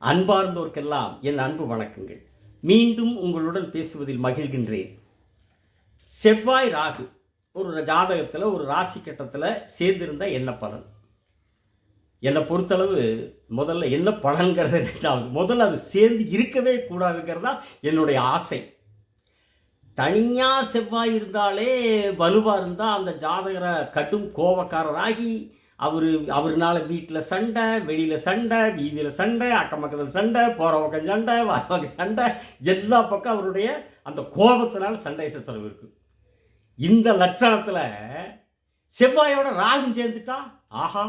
அன்பார்ந்தோர்க்கெல்லாம் என் அன்பு வணக்கங்கள். மீண்டும் உங்களுடன் பேசுவதில் மகிழ்கின்றேன். செவ்வாய் ராகு ஒரு ஜாதகத்தில் ஒரு ராசி கட்டத்தில் சேர்ந்திருந்த என்ன பலன்? என்னை பொறுத்தளவு முதல்ல என்ன பலன்கிறது ரெண்டாவது. முதல்ல அது சேர்ந்து இருக்கவே கூடாதுங்கிறது தான் என்னுடைய ஆசை. தனியாக செவ்வாய் இருந்தாலே வலுவாக இருந்தால் அந்த ஜாதகரை கடும் கோபக்காரராகி அவருனால வீட்டில் சண்டை, வெளியில் சண்டை, வீதியில் சண்டை, அக்கம் பக்கத்தில் சண்டை, போகிற பக்கம் சண்டை, வர பக்கம் சண்டை, எல்லா பக்கம் அவருடைய அந்த கோபத்தினால் சண்டை சச்சரவு இருக்குது. இந்த லட்சணத்தில் செவ்வாயோட ராகும் சேர்ந்துட்டா ஆஹா,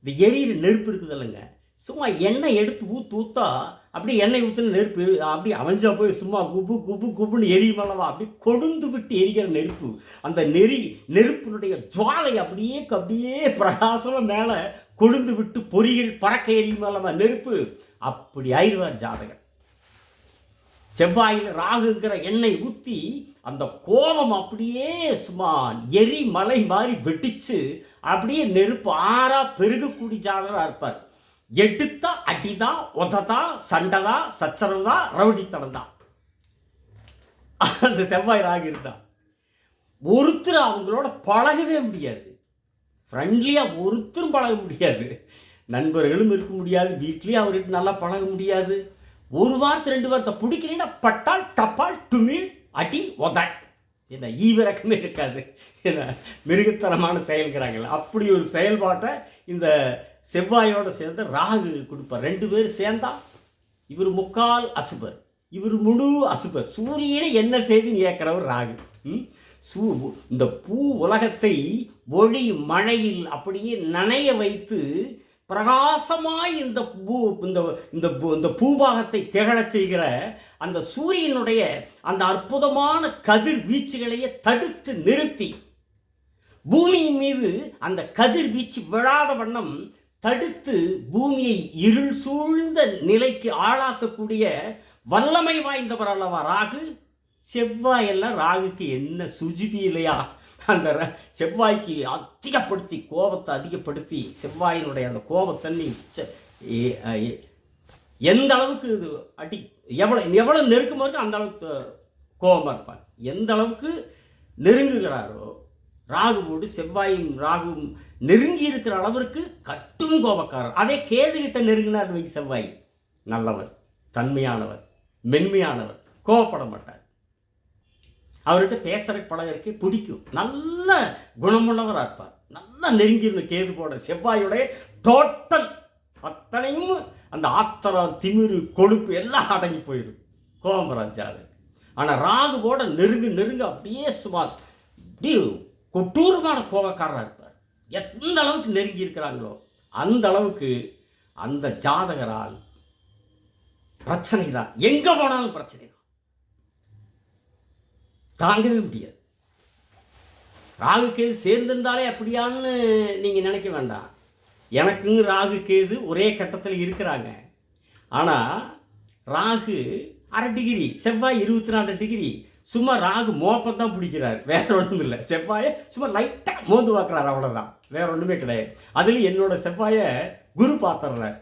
இந்த எரியிற நெருப்பு இருக்குது இல்லைங்க, சும்மா எண்ணெய் எடுத்து ஊற்றா அப்படியே எண்ணெய் ஊற்றின நெருப்பு அப்படியே அவஞ்சா போய் சும்மா குபு குபு குபுன்னு எரியுமல்லவா, அப்படி கொழுந்து விட்டு எரிகிற நெருப்பு. அந்த நெருப்பினுடைய ஜுவாலை அப்படியே அப்படியே பிரகாசமாக மேலே கொழுந்து விட்டு பொறிகள் பறக்க எரியுமல்லவா நெருப்பு. அப்படி ஆயிடுவார் ஜாதகர். செவ்வாயில் ராகுங்கிற எண்ணெய் ஊற்றி அந்த கோபம் அப்படியே சும்மா எரி மலை மாதிரி வெட்டிச்சு அப்படியே நெருப்பு ஆறா பெருகக்கூடிய ஜாதகராக இருப்பார். எடுத்தா அடிதான், உததான், சண்டைதான், சச்சரவு தான், ரவுடித்தனம் தான். அந்த செவ்வாய் ராகு இருந்தா ஒருத்தர் அவங்களோட பழகவே முடியாது. ஃப்ரெண்ட்லியாக ஒருத்தரும் பழக முடியாது. நண்பர்களும் இருக்க முடியாது. வீட்லேயும் அவர்கிட்ட நல்லா பழக முடியாது. ஒரு வாரத்தை 2 வாரத்தை பிடிக்கிறீங்கன்னா பட்டால் டப்பால் டுமில் அடி உத. என்ன ஈவிரக்கமே இருக்காது. என்ன மிருகத்தனமான செயல்கிறாங்கள. அப்படி ஒரு செயல்பாட்டை இந்த செவ்வாயோடு சேர்ந்து ராகு கொடுப்பார். 2 பேர் சேர்ந்தா இவர் முக்கால் அசுபர், இவர் முழு அசுபர். சூரியனை என்ன செய்துன்னு கேட்குறவர் ராகு. இந்த பூ உலகத்தை ஒளி மழையில் அப்படியே நனைய வைத்து பிரகாசமாய் இந்த பூபாகத்தை திகழச் செய்கிற அந்த சூரியனுடைய அந்த அற்புதமான கதிர் வீச்சுகளையே தடுத்து நிறுத்தி பூமியின் மீது அந்த கதிர் வீச்சு விழாத வண்ணம் தடுத்து பூமியை இருள் சூழ்ந்த நிலைக்கு ஆளாக்கக்கூடிய வல்லமை வாய்ந்தவர் அல்லவா ராகு. செவ்வாயெல்லாம் ராகுக்கு என்ன சுஜிபி இல்லையா? அந்த செவ்வாய்க்கு கோபத்தை அதிகப்படுத்தி செவ்வாயினுடைய அந்த கோபத்தண்ணி எந்த அளவுக்கு இது அடி எவ்வளோ நெருக்கமாக இருக்கு அந்த அளவுக்கு கோபமாக இருப்பார். எந்த அளவுக்கு நெருங்குகிறாரோ ராகுவோடு செவ்வாயும் ராகுவும் நெருங்கி இருக்கிற அளவிற்கு கட்டும் கோபக்காரர். அதே கேதுகிட்ட நெருங்கினார் வைக்க செவ்வாய் நல்லவர், தன்மையானவர், மென்மையானவர், கோபப்பட மாட்டார். அவர்கிட்ட பேசுகிற பழகிறக்கே பிடிக்கும். நல்ல குணமுள்ளவராக இருப்பார். நல்லா நெருங்கிருந்த கேது போட செவ்வாயுடைய டோட்டல் அத்தனையும் அந்த ஆத்திரம், திமிரு, கொழுப்பு எல்லாம் அடங்கி போயிடும் கோபராஜாது. ஆனால் ராகு போட நெருங்க அப்படியே சுபாஷ் இப்படி கொட்டூரமான கோபக்காரராக இருப்பார். எந்த அளவுக்கு நெருங்கி இருக்கிறாங்களோ அந்த அளவுக்கு அந்த ஜாதகரால் பிரச்சனை தான். எங்கே போனாலும் பிரச்சனை தான், தாங்கவே முடியாது. ராகு கேது சேர்ந்திருந்தாலே அப்படியான்னு நீங்கள் நினைக்க வேண்டாம். எனக்குங்க ராகு கேது ஒரே கட்டத்தில் இருக்கிறாங்க. ஆனால் ராகு 1/2 டிகிரி, செவ்வாய் 24 டிகிரி. சும்மா ராகு மோப்பத்தான் பிடிக்கிறார், வேற ஒன்றும் இல்லை. செவ்வாயை சும்மா லைட்டாக மோந்து பார்க்குறாரு, அவ்வளோதான், வேற ஒன்றுமே கிடையாது. அதுலேயும் என்னோட செவ்வாயை குரு பார்த்துறார்.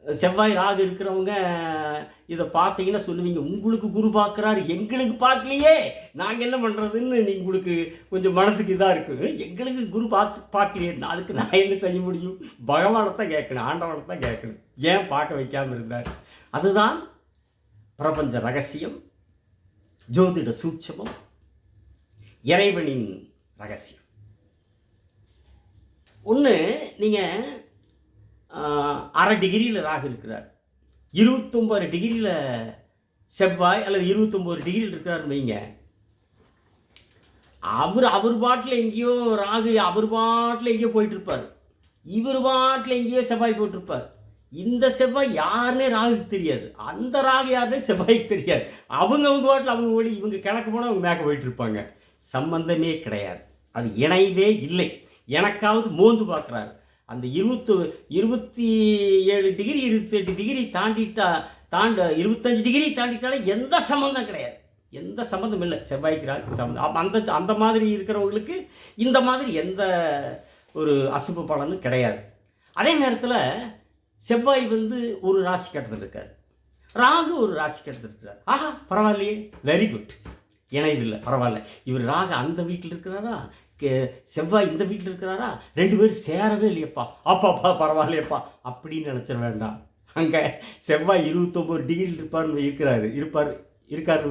செவ்வாய் ராகு இருக்கிறவங்க இதை பார்த்தீங்கன்னா சொல்லுவீங்க, உங்களுக்கு குரு பார்க்குறாரு, எங்களுக்கு பார்க்கலையே, நாங்கள் என்ன பண்ணுறதுன்னு நீங்கள் உங்களுக்கு கொஞ்சம் மனசுக்கு இதாக இருக்குது. எங்களுக்கு குரு பார்க்கலையே, அதுக்கு நான் என்ன செய்ய முடியும்? பகவானை தான் கேட்கணும், ஆண்டவனை தான் கேட்கணும். ஏன் பார்க்க வைக்காமல் இருந்தார்? அதுதான் பிரபஞ்ச ரகசியம், ஜோதிட சூட்சமம், இறைவனின் ரகசியம். ஒன்று, நீங்கள் 1/2 டிகிரியில் ராகு இருக்கிறார், 29 டிகிரியில் செவ்வாய் அல்லது 29 டிகிரியில் இருக்கிறாருன்னு வைங்க. அவர் பாட்டில் எங்கேயோ ராகு அவர் பாட்டில் எங்கேயோ போயிட்டுருப்பார், இவர் பாட்டில் எங்கேயோ செவ்வாய் போயிட்டுருப்பார். இந்த செவ்வாய் யாருன்னே ராகுக்கு தெரியாது, அந்த ராகு யாருன்னே செவ்வாய்க்கு தெரியாது. அவங்க பாட்டில் அவங்க ஓடி, இவங்க கிழக்கு போனால் அவங்க மேக்க போயிட்டுருப்பாங்க. சம்பந்தமே கிடையாது, அது இணைவே இல்லை. எனக்காவது மோந்து பார்க்குறாரு. அந்த 27 டிகிரி 28 டிகிரி தாண்டிட்டா 25 டிகிரி தாண்டிட்டாலே எந்த சம்மந்தம் கிடையாது, எந்த சம்மந்தம் இல்லை செவ்வாய்க்கு ராகு சம்மந்தம். அந்த மாதிரி இருக்கிறவங்களுக்கு இந்த மாதிரி எந்த ஒரு அசுப பலனும் கிடையாது. அதே நேரத்தில் செவ்வாய் வந்து ஒரு ராசி கட்டத்தில் இருக்கார், ராகு ஒரு ராசி கட்டத்தில் இருக்கிறார். ஆஹா, பரவாயில்லையே, வெரி குட், இணைவில்லை, பரவாயில்ல. இவர் ராகு அந்த வீட்டில் இருக்கிறாரா, செவ்வாய் இந்த வீட்டில் இருக்கிறாரா, ரெண்டு பேரும் சேரவே இல்லையப்பா, அப்பாப்பா பரவாயில்லையப்பா அப்படின்னு நினச்சிட வேண்டாம். அங்கே செவ்வாய் 29 டிகிரியில் இருக்காருன்னு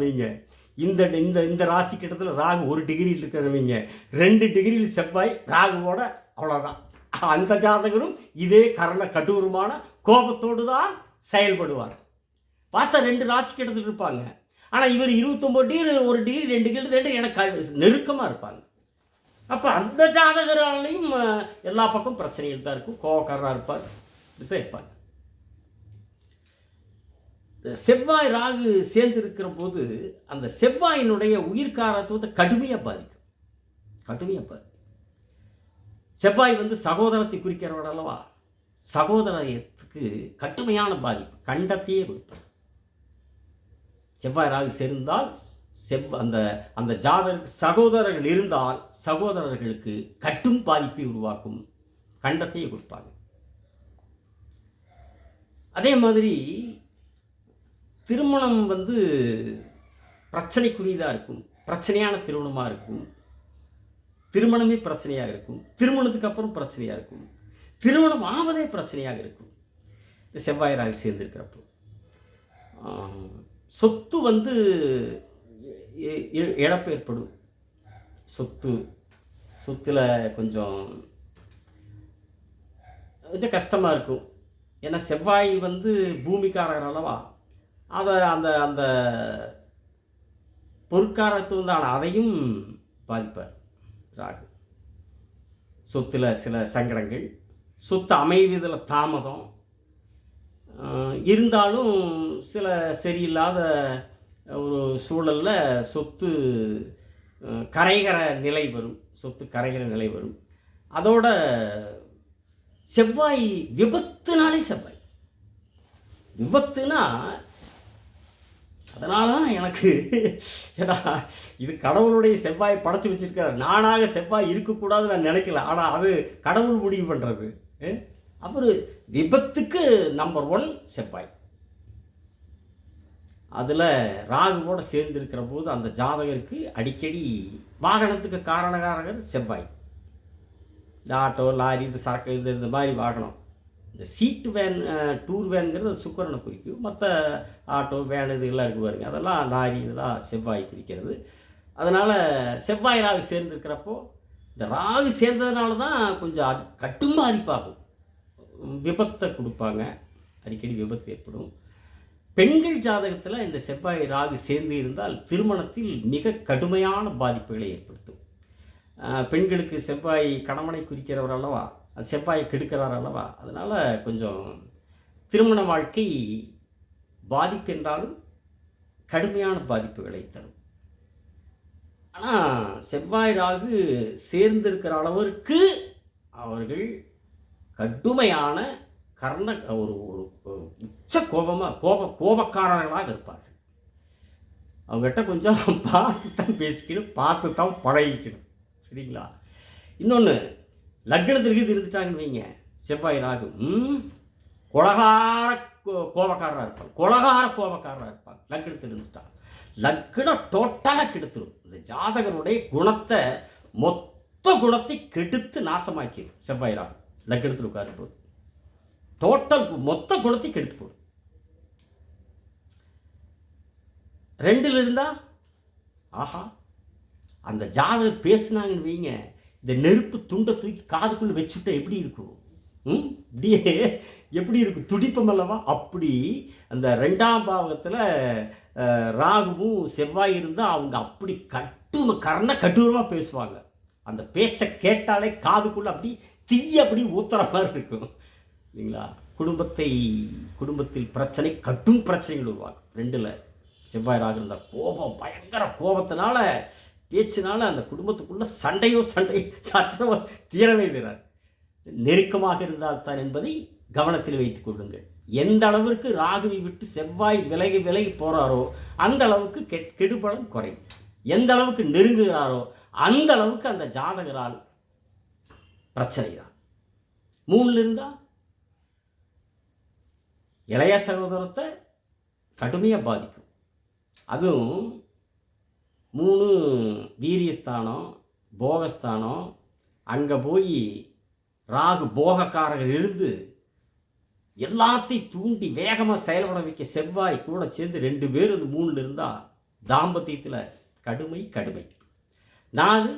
வைங்க. இந்த இந்த இந்த ராசி கிட்டத்தில் ராகு 1 டிகிரியில் இருக்கிறன்னு வைங்க. 2 டிகிரியில் செவ்வாய் ராகுவோட, அவ்வளோதான். அந்த ஜாதகரும் இதே கரண கடூரமான கோபத்தோடு தான் செயல்படுவார். பார்த்தா 2 ராசி கிட்டத்தில் இருப்பாங்க. ஆனால் இவர் 29 டிகிரி, 1 டிகிரி, 2 டிகிரி எனக்கு நெருக்கமாக இருப்பாங்க. அப்போ அந்த ஜாதகராலையும் எல்லா பக்கம் பிரச்சனைகள் தான் இருக்கும், கோவக்காரராக இருப்பார், இப்படிதான் இருப்பாங்க. செவ்வாய் ராகு சேர்ந்து இருக்கிற போது அந்த செவ்வாயினுடைய உயிர்காரத்துவத்தை கடுமையாக பாதிக்கும். செவ்வாய் வந்து சகோதரத்தை குறிக்கிறவர் அல்லவா, சகோதரத்துக்கு கடுமையான பாதிப்பு, கண்டத்தையே கொடுப்பார். செவ்வாய் ராகு சேர்ந்தால் அந்த அந்த ஜாதகருக்கு சகோதரர்கள் இருந்தால் சகோதரர்களுக்கு கட்டும் பாதிப்பை உருவாக்கும், கண்டத்தையே கொடுப்பாங்க. அதே மாதிரி திருமணம் வந்து பிரச்சனைக்குரியதாக இருக்கும், பிரச்சனையான திருமணமாக இருக்கும், திருமணமே பிரச்சனையாக இருக்கும், திருமணத்துக்கு அப்புறம் பிரச்சனையாக இருக்கும், திருமணம் ஆவதே பிரச்சனையாக இருக்கும். செவ்வாய் ராகு சேர்ந்திருக்கிறப்போ சொத்து வந்து இழப்பு ஏற்படும். சொத்தில் கொஞ்சம் கஷ்டமாக இருக்கும். ஏன்னா செவ்வாய் வந்து பூமிக்காரர் அல்லவா, அதை அந்த அந்த பொருட்காரத்துவம் தான், அதையும் பாதிப்பார் ராகு. சொத்தில் சில சங்கடங்கள், சொத்து அமைவதில் தாமதம் இருந்தாலும் சில சரியில்லாத ஒரு சூழலில் சொத்து கரைகிற நிலை வரும். அதோட செவ்வாய் விபத்துனாலே விபத்துனா அதனால தான் எனக்கு, ஏன்னா இது கடவுளுடைய செவ்வாய் படைச்சி வச்சிருக்காரு, நானாக செவ்வாய் இருக்கக்கூடாதுன்னு நான் நினைக்கல, ஆனால் அது கடவுள் முடிவு பண்ணுறது. அப்புறம் விபத்துக்கு நம்பர் 1 செவ்வாய். அதில் ராகுவோடு சேர்ந்திருக்கிற போது அந்த ஜாதகருக்கு அடிக்கடி வாகனத்துக்கு காரணகாரகர் செவ்வாய். இந்த ஆட்டோ, லாரி, இது சரக்கு, இந்த மாதிரி வாகனம், இந்த சீட்டு வேன், டூர் வேனுங்கிறது சுக்கரனை குறிக்கும். மற்ற ஆட்டோ, வேன் இதுகள்லாம் இருக்கு பாருங்க, அதெல்லாம் லாரி, இதெல்லாம் செவ்வாய் குறிக்கிறது. அதனால் செவ்வாய் ராகு சேர்ந்துருக்கிறப்போ, இந்த ராகு சேர்ந்ததுனால தான் கொஞ்சம் அது கட்டும் பாதிப்பாகும், விபத்தை கொடுப்பாங்க, அடிக்கடி விபத்து ஏற்படும். பெண்கள் ஜாதகத்தில் இந்த செவ்வாய் ராகு சேர்ந்து இருந்தால் திருமணத்தில் மிக கடுமையான பாதிப்புகளை ஏற்படுத்தும். பெண்களுக்கு செவ்வாய் கணவனை குறிக்கிறவர் அல்லவா, அது செவ்வாயை கெடுக்கிறார் அல்லவா, அதனால் கொஞ்சம் திருமண வாழ்க்கை பாதிப்பு என்றாலும் கடுமையான பாதிப்புகளை தரும். ஆனால் செவ்வாய் ராகு சேர்ந்திருக்கிற அளவிற்கு அவர்கள் கடுமையான ஒரு உச்ச கோபக்காரர்களாக இருப்பார்கள். அவங்ககிட்ட கொஞ்சம் பார்த்து தான் பேசிக்கணும், பார்த்து தான் பழகிக்கணும், சரிங்களா? இன்னொன்று, லக்னத்திற்கு இருந்துட்டாங்கன்னு வைங்க, செவ்வாய் ராகு கொலகார கோபக்காரராக இருப்பாங்க. லக்னத்தில் இருந்துட்டா லக்னம் டோட்டலாக கெடுத்துடும். இந்த ஜாதகருடைய குணத்தை, மொத்த குணத்தை கெடுத்து நாசமாக்கிடும் செவ்வாய் ராகு. லக்னத்தில் உட்காரும்போது டோட்டல் மொத்த குணத்தை கெடுத்து போடும். 2ல் இருந்தால் ஆஹா, அந்த ஜாதகம் பேசுனாங்கன்னு வைங்க, இந்த நெருப்பு துண்டை தூக்கி காதுக்குள்ளே வச்சுட்டா எப்படி இருக்கும், இப்படியே எப்படி இருக்கும், துடிப்பம் அல்லவா? அப்படி அந்த 2ஆம் பாவகத்தில் ராகுவும் செவ்வாய் இருந்தால் அவங்க அப்படி கடூரமாக பேசுவாங்க. அந்த பேச்சை கேட்டாலே காதுக்குள்ளே அப்படி அப்படி ஊத்துற மாதிரி இருக்கும், இல்லைங்களா? குடும்பத்தில் பிரச்சனை, கட்டும் பிரச்சனைகள் உருவாகும். 2ல் செவ்வாய் ராகு இருந்தால் கோபம், பயங்கர கோபத்தினால, பேச்சினால அந்த குடும்பத்துக்குள்ளே சச்சரவோ தீரவே தீராது. நெருக்கமாக இருந்தால் தான் என்பதை கவனத்தில் வைத்துக் கொள்ளுங்கள். எந்த அளவிற்கு ராகுவை விட்டு செவ்வாய் விலகி போகிறாரோ அந்த அளவுக்கு கெடுபலம் குறையும். எந்த அளவுக்கு நெருங்குகிறாரோ அந்த அளவுக்கு அந்த ஜாதகரால் பிரச்சனை தான். 3ல் இருந்தால் இளைய சகோதரத்தை கடுமையாக பாதிக்கும். அதுவும் 3 வீரியஸ்தானம், போகஸ்தானம், அங்கே போய் ராகு போகக்காரர்கள் இருந்து எல்லாத்தையும் தூண்டி வேகமாக செயல்பட வைக்க செவ்வாய் கூட சேர்ந்து 2 பேர் அந்த 3ல் இருந்தால் தாம்பத்தியத்தில் கடுமை கடுமை. 4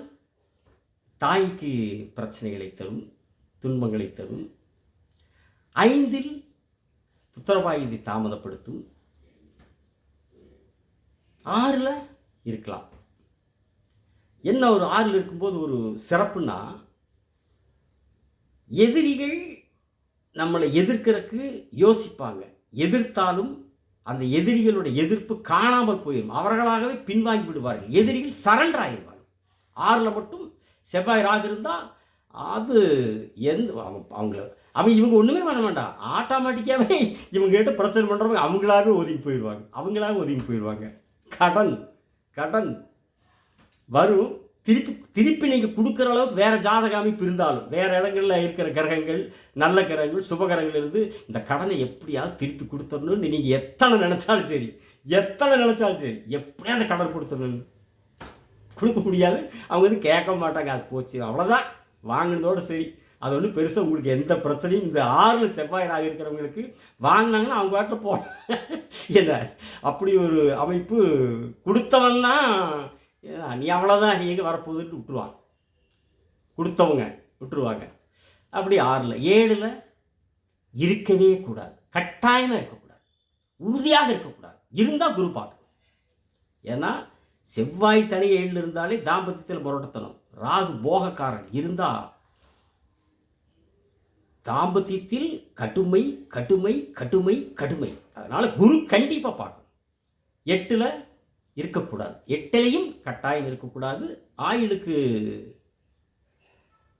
தாய்க்கு பிரச்சனைகளை தரும், துன்பங்களை தரும். 5 புத்திரபாயுதை தாமதப்படுத்தும். 6 இருக்கலாம். என்ன ஒரு 6 இருக்கும்போது ஒரு சிறப்புன்னா, எதிரிகள் நம்மளை எதிர்க்கிறதுக்கு யோசிப்பாங்க. எதிர்த்தாலும் அந்த எதிரிகளுடைய எதிர்ப்பு காணாமல் போயிடும். அவர்களாகவே பின்வாங்கி விடுவார்கள். எதிரிகள் சரண்டர் ஆகிடுவாங்க. 6 மட்டும் செவ்வாய் ராகு இருந்தால் அது இவங்க ஒன்றுமே பண்ண வேண்டாம். ஆட்டோமேட்டிக்காகவே இவங்ககிட்ட பிரச்சனை பண்ணுறவங்க அவங்களாவே ஒதுங்கி போயிடுவாங்க. கடன் வரும். திருப்பி நீங்கள் கொடுக்குற அளவுக்கு வேறு ஜாதக அமைப்பு இருந்தாலும், வேறு இடங்களில் இருக்கிற கிரகங்கள், நல்ல கிரகங்கள், சுபகிரகங்கள் இருந்து இந்த கடனை எப்படியாவது திருப்பி கொடுத்துடணும்னு நீங்கள் எத்தனை நினச்சாலும் சரி, எப்படியாவது கடன் கொடுத்துடணும்னு கொடுக்க முடியாது. அவங்க கேட்க மாட்டாங்க. அது போச்சு, அவ்வளோதான், வாங்கினதோடு சரி. அது ஒன்றும் பெருசாக உங்களுக்கு எந்த பிரச்சனையும் இந்த 6 செவ்வாய் ராகு இருக்கிறவங்களுக்கு வாங்கினாங்கன்னா அவங்க வாட்டில் போகலாம். என்ன அப்படி ஒரு அமைப்பு கொடுத்தவன்னா நீ அவ்வளோதான், நீ எங்கே வரப்போகுதுன்னு விட்டுருவாங்க. அப்படி 6 7 இருக்கவே கூடாது. கட்டாயமாக இருக்கக்கூடாது. உறுதியாக இருக்கக்கூடாது. இருந்தால் குரு பார்க்கணும். ஏன்னா செவ்வாய் தனி 7 இருந்தாலே தாம்பத்தியத்தில் முரட்டத்தனம். ராகு போகக்காரன் இருந்தால் தாம்பத்தியத்தில் கடுமை. அதனால் குரு கண்டிப்பாக பார்க்கணும். 8 இருக்கக்கூடாது. 8லையும் கட்டாயம் இருக்கக்கூடாது. ஆயுளுக்கு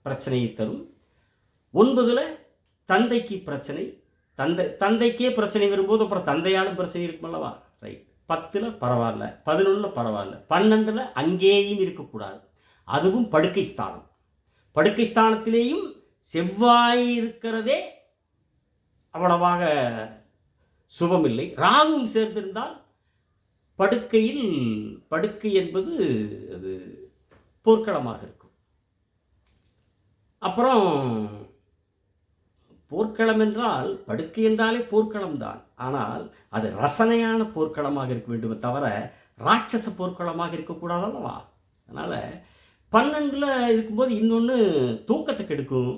பிரச்சனையை தரும். 9 தந்தைக்கு பிரச்சனை. தந்தைக்கே பிரச்சனை வரும்போது அப்புறம் தந்தையாலும் பிரச்சனை இருக்குமல்லவா? ரைட். 10 பரவாயில்ல, 11 பரவாயில்ல, 12 அங்கேயும் இருக்கக்கூடாது. அதுவும் படுக்கை ஸ்தானம். படுக்கை ஸ்தானத்திலேயும் செவ்வாய் இருக்கிறதே அவ்வளவாக சுபமில்லை. ராகுவும் சேர்ந்திருந்தால் படுக்கை என்பது அது போர்க்களமாக இருக்கும். அப்புறம் போர்க்களம் என்றால் படுக்கை என்றாலே போர்க்களம்தான். ஆனால் அது ரசனையான போர்க்களமாக இருக்க வேண்டுமே தவிர ராட்சச போர்க்களமாக இருக்கக்கூடாது அல்லவா? அதனால் 12 இருக்கும்போது இன்னொன்று தூக்கத்தை கெடுக்கும்.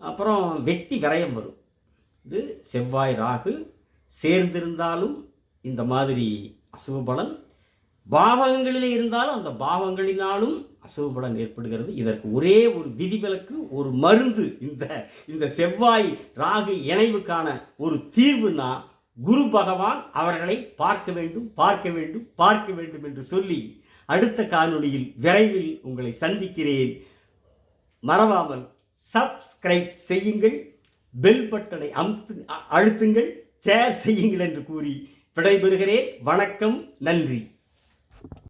அப்புறம் வெட்டி விரயம் வரும். இது செவ்வாய் ராகு சேர்ந்திருந்தாலும் இந்த மாதிரி அசுப பலன், பாவகங்களிலே இருந்தாலும் அந்த பாவங்களினாலும் அசுப பலன் ஏற்படுகிறது. இதற்கு ஒரே ஒரு விதிவிலக்கு, ஒரு மருந்து. இந்த செவ்வாய் ராகு இணைவுக்கான ஒரு தீர்வுனா குரு பகவான் அவர்களை பார்க்க வேண்டும் என்று சொல்லி அடுத்த காணொளியில் விரைவில் உங்களை சந்திக்கிறேன். மறவாமல் சப்ஸ்கிரைப் செய்யுங்கள், பெல் பட்டனை அழுத்துங்கள், ஷேர் செய்யுங்கள் என்று கூறி விடைபெறுகிறேன். வணக்கம், நன்றி.